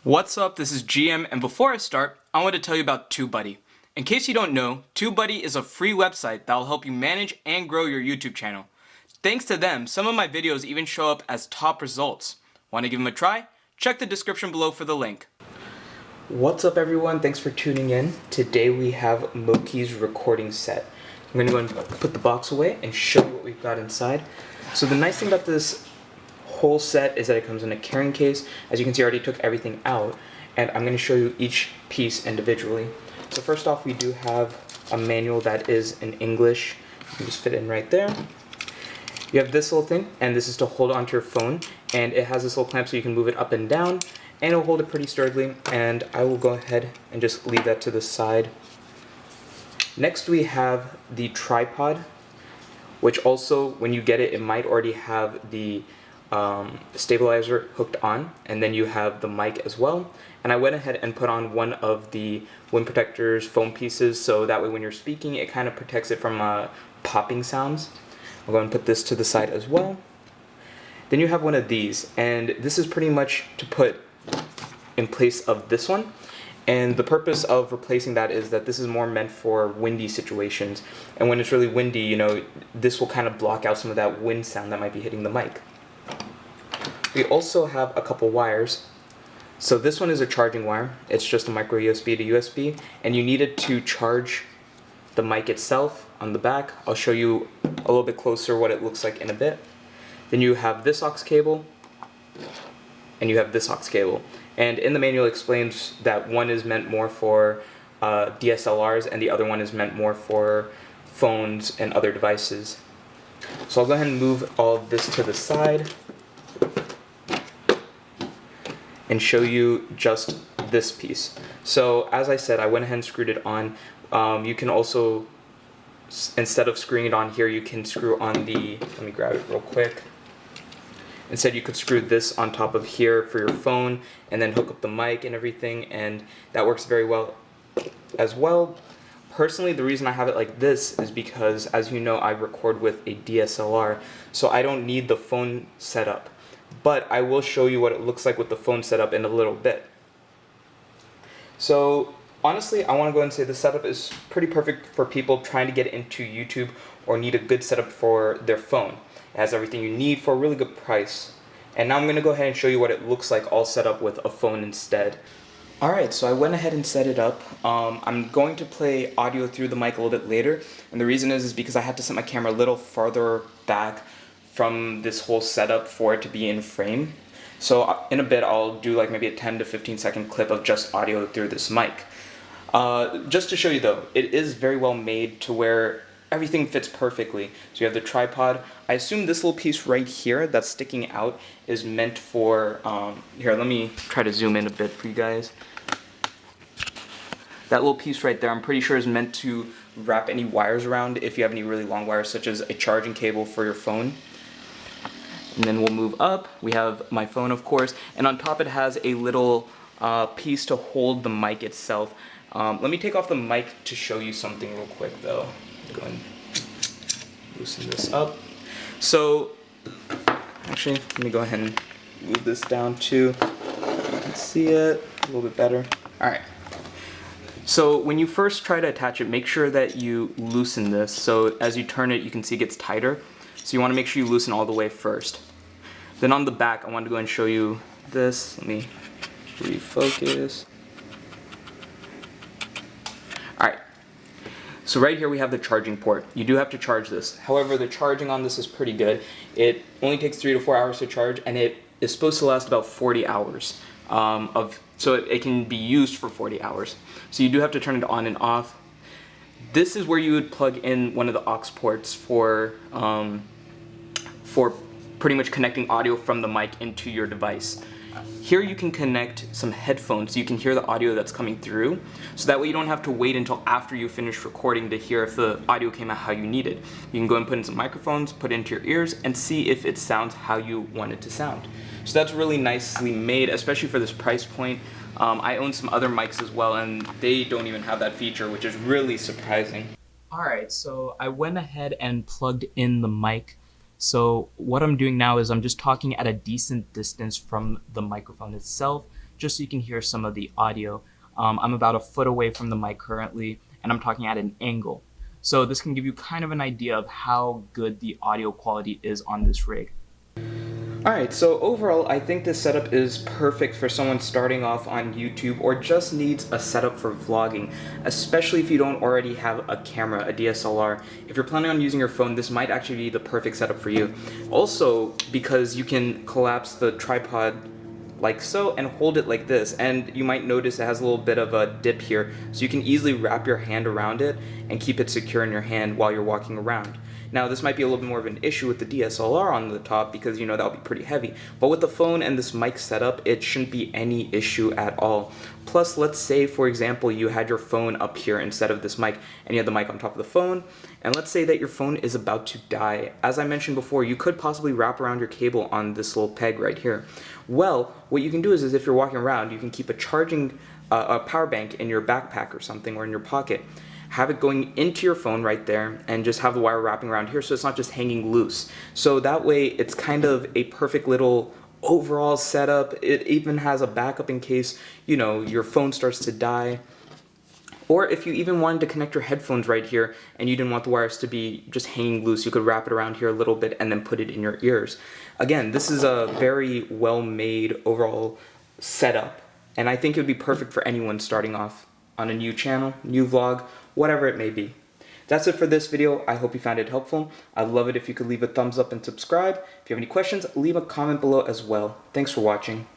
What's up, this is GM, and before I start, I want to tell you about TubeBuddy. In case you don't know, TubeBuddy is a free website that will help you manage and grow your YouTube channel. Thanks to them, some of my videos even show up as top results. Want to give them a try? Check the description below for the link. What's up everyone, thanks for tuning in. Today we have MouKey's recording set. I'm going to go and put the box away and show you what we've got inside. So the nice thing about this whole set is that it comes in a carrying case. As you can see, I already took everything out, and I'm going to show you each piece individually. So first off, we do have a manual that is in English. You can just fit it in right there. You have this little thing, and this is to hold onto your phone, and it has this little clamp so you can move it up and down, and it'll hold it pretty sturdily, and I will go ahead and just leave that to the side. Next we have the tripod, which also, when you get it, it might already have the stabilizer hooked on, and then you have the mic as well. And I went ahead and put on one of the wind protectors foam pieces, so that way when you're speaking it kind of protects it from popping sounds. I'll go and put this to the side as well. Then you have one of these, and this is pretty much to put in place of this one. And the purpose of replacing that is that this is more meant for windy situations, and when it's really windy, you know, this will kind of block out some of that wind sound that might be hitting the mic. We also have a couple wires. So this one is a charging wire. It's just a micro USB to USB, and you need it to charge the mic itself on the back. I'll show you a little bit closer what it looks like in a bit. Then you have this aux cable, and you have this aux cable. And in the manual it explains that one is meant more for DSLRs, and the other one is meant more for phones and other devices. So I'll go ahead and move all of this to the side and show you just this piece. So as I said, I went ahead and screwed it on. You can also, instead of screwing it on here, you can screw on the, let me grab it real quick. Instead you could screw this on top of here for your phone and then hook up the mic and everything, and that works very well as well. Personally, the reason I have it like this is because, as you know, I record with a DSLR, so I don't need the phone setup. But I will show you what it looks like with the phone setup in a little bit. So honestly, I want to go and say the setup is pretty perfect for people trying to get into YouTube or need a good setup for their phone. It has everything you need for a really good price. And now I'm going to go ahead and show you what it looks like all set up with a phone instead. Alright, so I went ahead and set it up. I'm going to play audio through the mic a little bit later, and the reason is because I had to set my camera a little farther back from this whole setup for it to be in frame. So in a bit I'll do like maybe a 10 to 15 second clip of just audio through this mic. Just to show you though, it is very well made to where everything fits perfectly. So you have the tripod. I assume this little piece right here that's sticking out is meant for, here, let me try to zoom in a bit for you guys. That little piece right there, I'm pretty sure is meant to wrap any wires around if you have any really long wires, such as a charging cable for your phone. And then we'll move up. We have my phone, of course, and on top it has a little piece to hold the mic itself. Let me take off the mic to show you something real quick though. Go and loosen this up. So, actually, let me go ahead and move this down too. Let's see it a little bit better. Alright. So when you first try to attach it, make sure that you loosen this. So as you turn it, you can see it gets tighter. So you want to make sure you loosen all the way first. Then on the back, I want to go and show you this. Let me refocus. Alright, so right here we have the charging port. You do have to charge this. However, the charging on this is pretty good. It only takes 3 to 4 hours to charge, and it is supposed to last about 40 hours. So it can be used for 40 hours. So you do have to turn it on and off. This is where you would plug in one of the aux ports for pretty much connecting audio from the mic into your device. Here you can connect some headphones so you can hear the audio that's coming through, so that way you don't have to wait until after you finish recording to hear if the audio came out how you need it. You can go and put in some microphones, put it into your ears, and see if it sounds how you want it to sound. So that's really nicely made, especially for this price point. I own some other mics as well, and they don't even have that feature, which is really surprising. Alright, so I went ahead and plugged in the mic So what I'm doing now is I'm just talking at a decent distance from the microphone itself, just so you can hear some of the audio. I'm about a foot away from the mic currently, and I'm talking at an angle. So this can give you kind of an idea of how good the audio quality is on this rig. Alright, so overall, I think this setup is perfect for someone starting off on YouTube or just needs a setup for vlogging, especially if you don't already have a camera, a DSLR. If you're planning on using your phone, this might actually be the perfect setup for you. Also, because you can collapse the tripod like so and hold it like this, and you might notice it has a little bit of a dip here, so you can easily wrap your hand around it and keep it secure in your hand while you're walking around. Now this might be a little bit more of an issue with the DSLR on the top because that'll be pretty heavy, but with the phone and this mic setup, it shouldn't be any issue at all. Plus, let's say for example you had your phone up here instead of this mic, and you had the mic on top of the phone, and let's say that your phone is about to die. As I mentioned before, you could possibly wrap around your cable on this little peg right here. Well, what you can do is if you're walking around, you can keep a charging a power bank in your backpack or something, or in your pocket. Have it going into your phone right there, and just have the wire wrapping around here so it's not just hanging loose. So that way it's kind of a perfect little overall setup. It even has a backup in case your phone starts to die. Or if you even wanted to connect your headphones right here and you didn't want the wires to be just hanging loose, you could wrap it around here a little bit and then put it in your ears. Again, this is a very well-made overall setup, and I think it would be perfect for anyone starting off on a new channel, new vlog, whatever it may be. That's it for this video. I hope you found it helpful. I'd love it if you could leave a thumbs up and subscribe. If you have any questions, leave a comment below as well. Thanks for watching.